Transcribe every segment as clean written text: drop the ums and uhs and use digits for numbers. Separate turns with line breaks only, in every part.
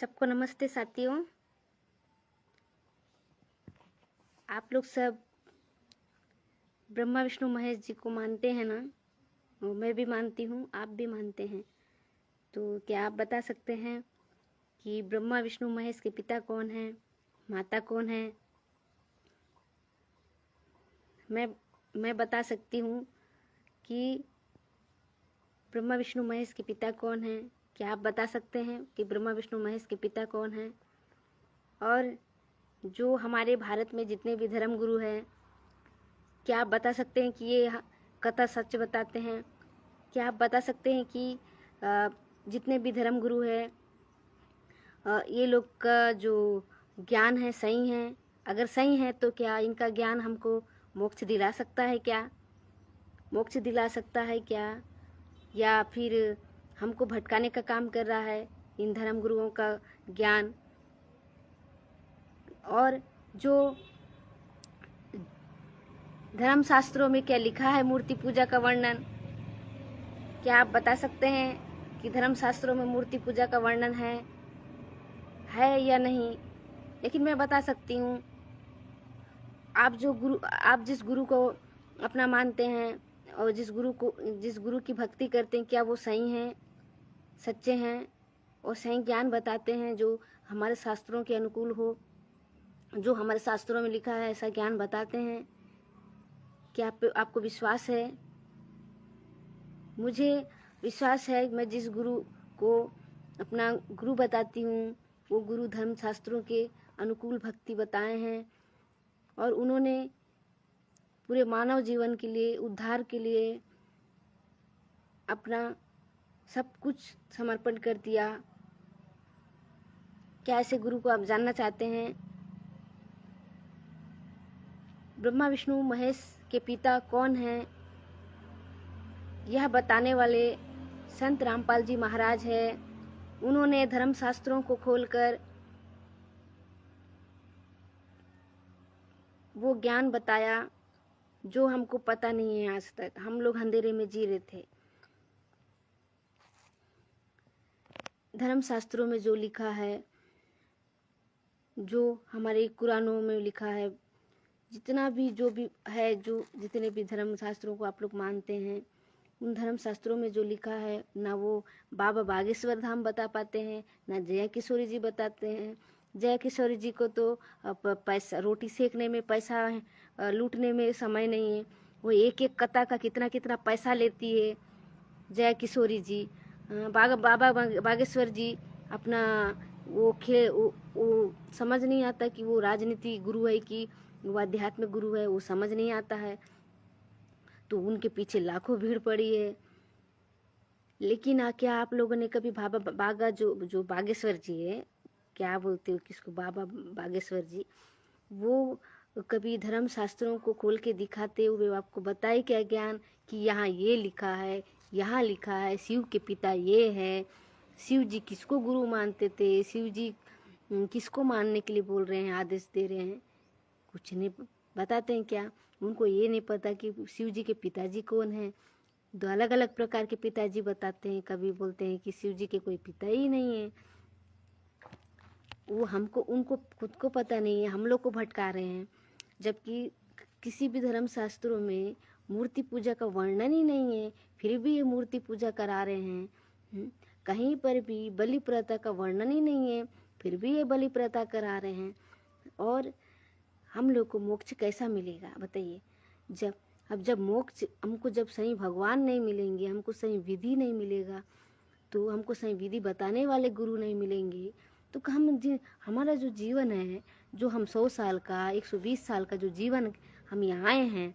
सबको नमस्ते साथियों। आप लोग सब ब्रह्मा विष्णु महेश जी को मानते हैं ना? वो मैं भी मानती हूँ, आप भी मानते हैं। तो क्या आप बता सकते हैं कि ब्रह्मा विष्णु महेश के पिता कौन है, माता कौन है? मैं बता सकती हूँ कि ब्रह्मा विष्णु महेश के पिता कौन है। क्या आप बता सकते हैं कि ब्रह्मा विष्णु महेश के पिता कौन है? और जो हमारे भारत में जितने भी धर्म गुरु हैं, क्या आप बता सकते हैं कि ये कथा सच बताते हैं? क्या आप बता सकते हैं कि जितने भी धर्म गुरु हैं, ये लोग का जो ज्ञान है सही है? अगर सही है तो क्या इनका ज्ञान हमको मोक्ष दिला सकता है क्या? मोक्ष दिला सकता है क्या? या फिर हमको भटकाने का काम कर रहा है इन धर्म गुरुओं का ज्ञान? और जो धर्म शास्त्रों में क्या लिखा है मूर्ति पूजा का वर्णन? क्या आप बता सकते हैं कि धर्म शास्त्रों में मूर्ति पूजा का वर्णन है या नहीं? लेकिन मैं बता सकती हूँ, आप जिस गुरु को अपना मानते हैं और जिस गुरु की भक्ति करते हैं, क्या वो सही हैं, सच्चे हैं और सही ज्ञान बताते हैं जो हमारे शास्त्रों के अनुकूल हो, जो हमारे शास्त्रों में लिखा है ऐसा ज्ञान बताते हैं? क्या आपको विश्वास है? मुझे विश्वास है। मैं जिस गुरु को अपना गुरु बताती हूँ वो गुरु धर्म शास्त्रों के अनुकूल भक्ति बताए हैं और उन्होंने पूरे मानव जीवन के लिए, उद्धार के लिए अपना सब कुछ समर्पण कर दिया। क्या ऐसे गुरु को आप जानना चाहते हैं? ब्रह्मा विष्णु महेश के पिता कौन हैं, यह बताने वाले संत रामपाल जी महाराज है। उन्होंने धर्म शास्त्रों को खोलकर वो ज्ञान बताया जो हमको पता नहीं है आज तक। हम लोग अंधेरे में जी रहे थे। धर्म शास्त्रों में जो लिखा है, जो हमारे कुरानों में लिखा है, जितना भी जो भी है, जो जितने भी धर्म शास्त्रों को आप लोग मानते हैं, उन धर्म शास्त्रों में जो लिखा है ना वो बाबा बागेश्वर धाम बता पाते हैं, ना जया किशोरी जी बताते हैं। जया किशोरी जी को तो पैसा, रोटी सेकने में, पैसा लूटने में समय नहीं है। वो एक एक कथा का कितना कितना पैसा लेती है जया किशोरी जी। बाबा बागेश्वर जी अपना वो समझ नहीं आता कि वो राजनीति गुरु है कि वो आध्यात्मिक गुरु है, वो समझ नहीं आता है। तो उनके पीछे लाखों भीड़ पड़ी है। लेकिन क्या आप लोगों ने कभी बाबा जो बागेश्वर जी है, क्या बोलते हो किसको, बाबा बागेश्वर जी, वो कभी धर्म शास्त्रों को खोल के दिखाते हुए आपको बताए क्या ज्ञान कि यहाँ ये लिखा है, यहाँ लिखा है शिव के पिता ये है, शिव जी किसको गुरु मानते थे, शिव जी किसको मानने के लिए बोल रहे हैं, आदेश दे रहे हैं? कुछ नहीं बताते हैं क्या? उनको ये नहीं पता कि शिव जी के पिताजी कौन हैं। दो अलग अलग प्रकार के पिताजी बताते हैं। कभी बोलते हैं कि शिव जी के कोई पिता ही नहीं है। वो उनको खुद को पता नहीं है, हम लोग को भटका रहे हैं। जबकि किसी भी धर्म शास्त्रों में मूर्ति पूजा का वर्णन ही नहीं है, फिर भी ये मूर्ति पूजा करा रहे हैं। कहीं पर भी बलि प्रथा का वर्णन ही नहीं है, फिर भी ये बलि प्रथा करा रहे हैं। और हम लोग को मोक्ष कैसा मिलेगा बताइए? जब मोक्ष हमको, जब सही भगवान नहीं मिलेंगे, हमको सही विधि नहीं मिलेगा, तो हमको सही विधि बताने वाले गुरु नहीं मिलेंगे, तो हमारा जो जीवन है, जो हम 100 साल का, 120 साल का जो जीवन हम यहाँ आए हैं,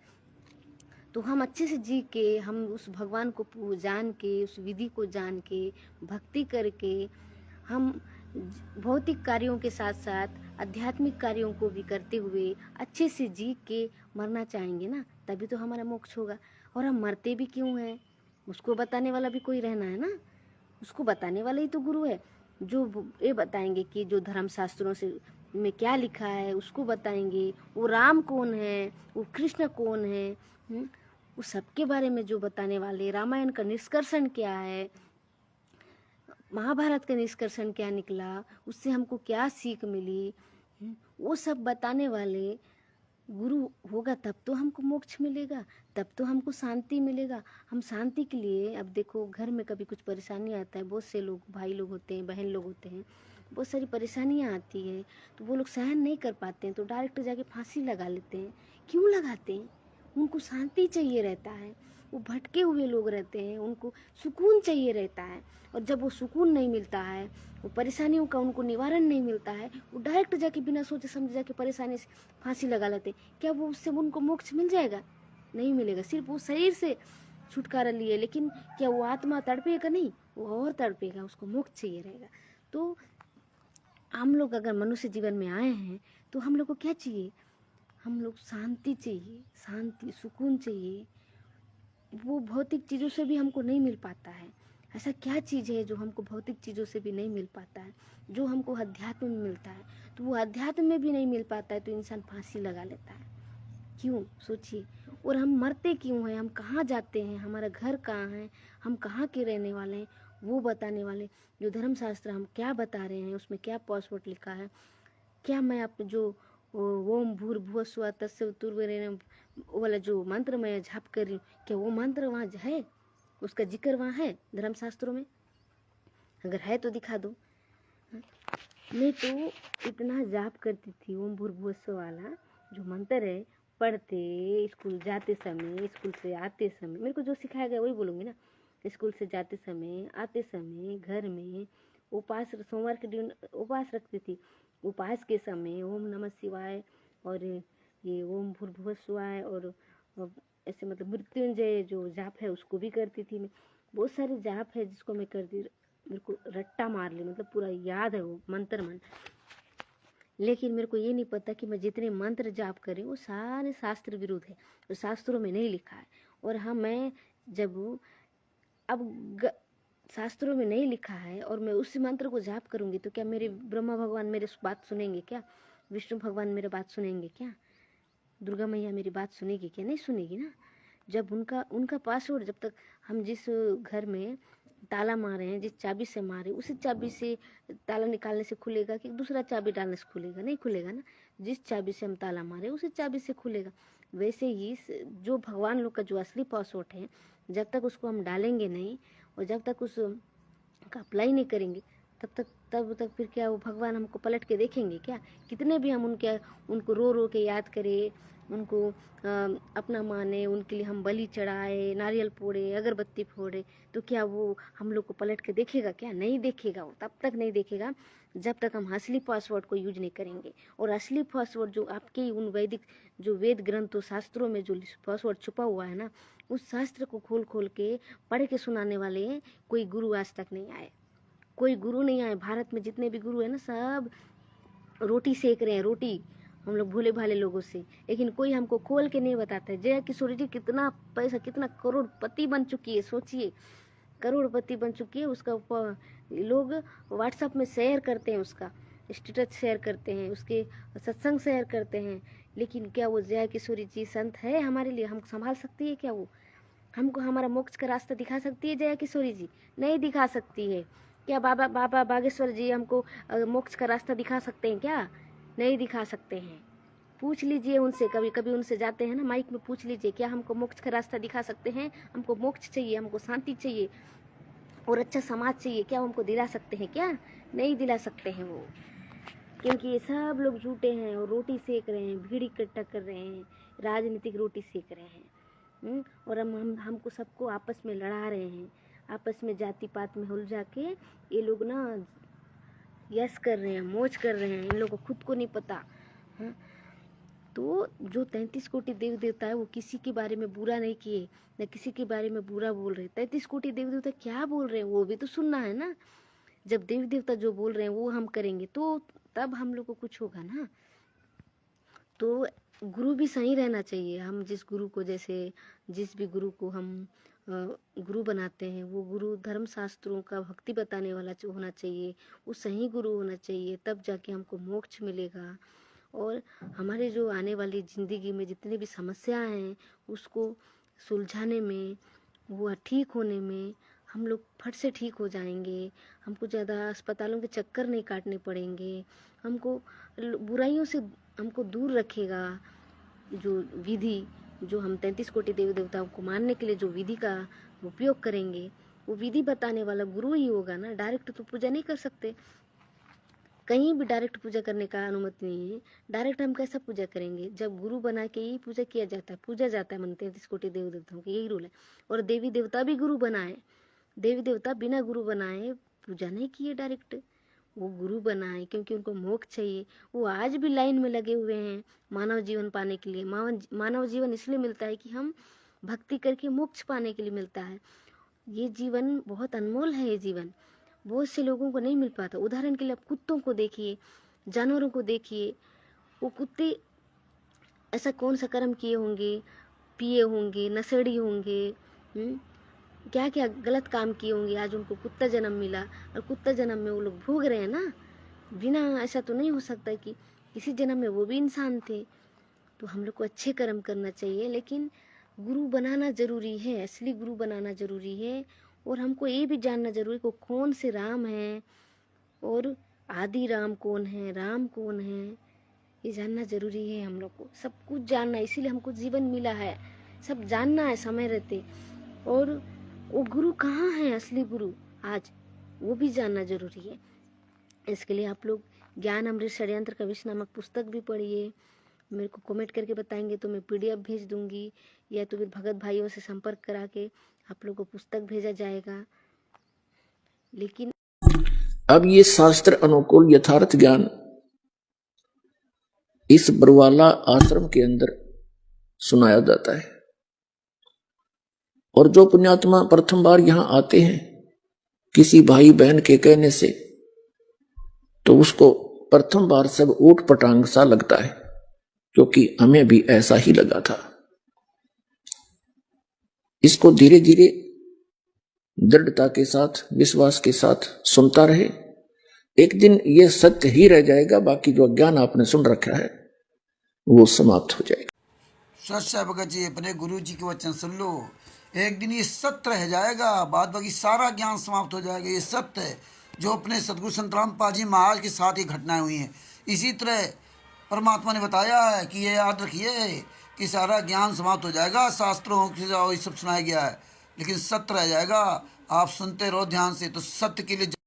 तो हम अच्छे से जी के, हम उस भगवान को जान के, उस विधि को जान के, भक्ति करके, हम भौतिक कार्यों के साथ साथ आध्यात्मिक कार्यों को भी करते हुए अच्छे से जी के मरना चाहेंगे ना, तभी तो हमारा मोक्ष होगा। और हम मरते भी क्यों हैं, उसको बताने वाला भी कोई रहना है ना। उसको बताने वाला ही तो गुरु है, जो ये बताएंगे कि जो धर्म शास्त्रों से में क्या लिखा है उसको बताएंगे। वो राम कौन है, वो कृष्ण कौन है, उस सबके बारे में जो बताने वाले, रामायण का निष्कर्षण क्या है, महाभारत का निष्कर्षण क्या निकला, उससे हमको क्या सीख मिली, वो सब बताने वाले गुरु होगा तब तो हमको मोक्ष मिलेगा, तब तो हमको शांति मिलेगा। हम शांति के लिए, अब देखो घर में कभी कुछ परेशानी आता है, बहुत से लोग भाई लोग होते हैं, बहन लोग होते हैं, बहुत सारी परेशानियाँ आती हैं, तो वो लोग सहन नहीं कर पाते हैं तो डायरेक्ट जाके फांसी लगा लेते हैं। क्यों लगाते हैं? उनको शांति चाहिए रहता है, वो भटके हुए लोग रहते हैं, उनको सुकून चाहिए रहता है। और जब वो सुकून नहीं मिलता है, वो परेशानियों का उनको निवारण नहीं मिलता है, वो डायरेक्ट जाके बिना सोचे समझे जाके परेशानी से फांसी लगा लेते। क्या वो उससे उनको मोक्ष मिल जाएगा? नहीं मिलेगा। सिर्फ वो शरीर से छुटकारा लिए, लेकिन क्या वो आत्मा तड़पेगा? नहीं, वो और तड़पेगा, उसको मोक्ष चाहिए रहेगा। तो हम लोग अगर मनुष्य जीवन में आए हैं तो हम लोग को क्या चाहिए? हम लोग शांति चाहिए, शांति सुकून चाहिए। वो भौतिक चीज़ों से भी हमको नहीं मिल पाता है। ऐसा क्या चीज़ है जो हमको भौतिक चीज़ों से भी नहीं मिल पाता है, जो हमको अध्यात्म में मिलता है? तो वो अध्यात्म में भी नहीं मिल पाता है तो इंसान फांसी लगा लेता है। क्यों? सोचिए। और हम मरते क्यों हैं? हम कहाँ जाते हैं? हमारा घर कहाँ है? हम कहाँ के रहने वाले हैं? वो बताने वाले जो धर्मशास्त्र हम क्या बता रहे हैं, उसमें क्या पासवर्ड लिखा है, क्या मैं आप जो ओम भूर्भुवः स्वः तत्सवितुर्वरेण्यं वाला जो मंत्र मैं जाप कर रही हूँ, क्या वो मंत्र वहाँ है? उसका जिक्र वहाँ है धर्मशास्त्रों में? अगर है तो दिखा दो। मैं तो इतना जाप करती थी ओम भूर्भुवः स्वः वाला जो मंत्र है, पढ़ते स्कूल जाते समय, स्कूल से आते समय, मेरे को जो सिखाया गया वही बोलूँगी ना। स्कूल से जाते समय, आते समय, घर में उपवास, सोमवार के दिन उपवास रखती थी। उपवास के समय ओम नमः शिवाय और ये ओम भूर्भुवः स्वः और ऐसे मतलब मृत्युंजय जो जाप है उसको भी करती थी मैं। बहुत सारे जाप है जिसको मैं करती, मेरे को रट्टा मार ली, मतलब पूरा याद है वो मंत्र। लेकिन मेरे को ये नहीं पता कि मैं जितने मंत्र जाप करें वो सारे शास्त्र विरुद्ध है, तो शास्त्रों में नहीं लिखा है। और हाँ, मैं जब अब शास्त्रों में नहीं लिखा है और मैं उस मंत्र को जाप करूँगी तो क्या मेरे ब्रह्मा भगवान मेरे बात सुनेंगे क्या? विष्णु भगवान मेरे बात सुनेंगे क्या? दुर्गा मैया मेरी बात सुनेगी क्या? नहीं सुनेगी ना। जब उनका पासवर्ड, जब तक हम जिस घर में ताला मारे हैं, जिस चाबी से मारे, उसी चाबी से ताला निकालने से खुलेगा कि दूसरा चाबी डालने से खुलेगा? नहीं खुलेगा ना। जिस चाबी से हम ताला मारे उसी चाबी से खुलेगा। वैसे ही जो भगवान लोग का जो असली पासवर्ड है, जब तक उसको हम डालेंगे नहीं और जब तक उसका अप्लाई नहीं करेंगे तब तक फिर क्या वो भगवान हमको पलट के देखेंगे क्या? कितने भी हम उनको रो रो के याद करें, उनको अपना माने, उनके लिए हम बलि चढ़ाए, नारियल फोड़े, अगरबत्ती फोड़े, तो क्या वो हम लोग को पलट के देखेगा क्या? नहीं देखेगा। वो तब तक नहीं देखेगा जब तक हम असली पासवर्ड को यूज नहीं करेंगे। और असली पासवर्ड जो आपके उन वैदिक जो वेद ग्रंथों शास्त्रों में जो पासवर्ड छुपा हुआ है ना, उस शास्त्र को खोल खोल के पढ़ के सुनाने वाले कोई गुरु आज तक नहीं आए। कोई गुरु नहीं आए। भारत में जितने भी गुरु है ना, सब रोटी सेक रहे हैं, रोटी हम लोग भोले भाले लोगों से, लेकिन कोई हमको खोल के नहीं बताता है। जया किशोरी जी कितना पैसा, कितना करोड़पति बन चुकी है, सोचिए, करोड़पति बन चुकी है। उसका लोग व्हाट्सएप में शेयर करते हैं, उसका स्टेटस शेयर करते हैं, उसके सत्संग शेयर करते हैं। लेकिन क्या वो जया किशोरी जी संत है हमारे लिए? हम संभाल सकती है क्या? वो हमको हमारा मोक्ष का रास्ता दिखा सकती है जया किशोरी जी? नहीं दिखा सकती है। क्या बाबा बागेश्वर जी हमको मोक्ष का रास्ता दिखा सकते हैं क्या? नहीं दिखा सकते हैं। पूछ लीजिए उनसे, कभी कभी उनसे जाते हैं ना माइक में, पूछ लीजिए क्या हमको मोक्ष का रास्ता दिखा सकते हैं? हमको मोक्ष चाहिए, हमको शांति चाहिए और अच्छा समाज चाहिए, क्या हमको दिला सकते हैं क्या? नहीं दिला सकते हैं वो, क्योंकि ये सब लोग झूठे हैं और रोटी सेक रहे हैं, भीड़ इकट्ठा कर रहे हैं, राजनीतिक रोटी सेक रहे हैं। और हमको सबको आपस में लड़ा रहे हैं, आपस में जाति पात में उलझा के ये लोग ना यश कर रहे हैं, मौज कर रहे हैं। इन लोगों को खुद को नहीं पता। तो जो 33 कोटि देव देवता है वो किसी के बारे में बुरा नहीं किए, न किसी के बारे में बुरा बोल रहे। 33 कोटि देव देवता क्या बोल रहे हैं वो भी तो सुनना है ना। जब देव देवता जो बोल रहे हैं वो हम करेंगे तो तब हम लोग को कुछ होगा ना। तो गुरु भी सही रहना चाहिए। हम जिस गुरु को, जैसे जिस भी गुरु को हम गुरु बनाते हैं, वो गुरु धर्म शास्त्रों का भक्ति बताने वाला होना चाहिए, वो सही गुरु होना चाहिए, तब जाके हमको मोक्ष मिलेगा। और हमारे जो आने वाली ज़िंदगी में जितनी भी समस्याएं हैं उसको सुलझाने में, वो ठीक होने में हम लोग फट से ठीक हो जाएंगे, हमको ज़्यादा अस्पतालों के चक्कर नहीं काटने पड़ेंगे, हमको बुराइयों से हमको दूर रखेगा। जो विधि, जो हम 33 कोटि देवी देवताओं को मानने के लिए जो विधि का उपयोग करेंगे, वो विधि बताने वाला गुरु ही होगा ना। डायरेक्ट तो पूजा नहीं कर सकते, कहीं भी डायरेक्ट पूजा करने का अनुमति नहीं है। डायरेक्ट हम कैसा पूजा करेंगे? जब गुरु बना के ही पूजा किया जाता है, पूजा जाता है। मन 33 कोटि देवी देवताओं के यही रूल है। और देवी देवता भी गुरु बनाए, देवी देवता बिना गुरु बनाए पूजा नहीं किए डायरेक्ट, वो गुरु बनाए क्योंकि उनको मोक्ष चाहिए। वो आज भी लाइन में लगे हुए हैं मानव जीवन पाने के लिए। मानव जीवन इसलिए मिलता है कि हम भक्ति करके मोक्ष पाने के लिए मिलता है। ये जीवन बहुत अनमोल है, ये जीवन बहुत से लोगों को नहीं मिल पाता। उदाहरण के लिए आप कुत्तों को देखिए, जानवरों को देखिए, वो कुत्ते ऐसा कौन सा कर्म किए होंगे, पिए होंगे, नशेड़ी होंगे, क्या क्या गलत काम किए होंगे, आज उनको कुत्ता जन्म मिला और कुत्ता जन्म में वो लोग भोग रहे हैं ना। बिना ऐसा तो नहीं हो सकता कि किसी जन्म में वो भी इंसान थे। तो हम लोग को अच्छे कर्म करना चाहिए, लेकिन गुरु बनाना जरूरी है, असली गुरु बनाना जरूरी है। और हमको ये भी जानना जरूरी है कि कौन से राम हैं और आदि राम कौन है, राम कौन है, ये जानना जरूरी है। हम लोग को सब कुछ जानना, इसीलिए हमको जीवन मिला है, सब जानना है समय रहते। और वो गुरु कहाँ है, असली गुरु आज, वो भी जानना जरूरी है। इसके लिए आप लोग ज्ञान अमृत षड्यंत्र का विष नामक पुस्तक भी पढ़िए। मेरे को कमेंट करके बताएंगे तो मैं PDF भेज दूंगी, या तो फिर भगत भाइयों से संपर्क करा के आप लोग को पुस्तक भेजा जाएगा। लेकिन
अब ये शास्त्र अनुकूल यथार्थ ज्ञान इस बरवाला आश्रम के अंदर सुनाया जाता है। और जो पुण्यात्मा प्रथम बार यहां आते हैं किसी भाई बहन के कहने से, तो उसको प्रथम बार सब ऊट पटांग सा लगता है, क्योंकि हमें भी ऐसा ही लगा था। इसको धीरे धीरे दृढ़ता के साथ, विश्वास के साथ सुनता रहे। एक दिन ये सत्य ही रह जाएगा, बाकी जो ज्ञान आपने सुन रखा है वो समाप्त हो जाएगा।
सच्चा भगत जी, अपने गुरु जी के वचन सुन लो, एक दिन ये सत्य रह जाएगा, बाद बाकी सारा ज्ञान समाप्त हो जाएगा। ये सत्य है जो अपने सदगुरु संत रामपाल जी महाराज के साथ ही घटनाएं हुई हैं। इसी तरह परमात्मा ने बताया है कि ये याद रखिए कि सारा ज्ञान समाप्त हो जाएगा, शास्त्रों की ये सब सुनाया गया है, लेकिन सत्य रह जाएगा। आप सुनते रहो ध्यान से, तो सत्य के लिए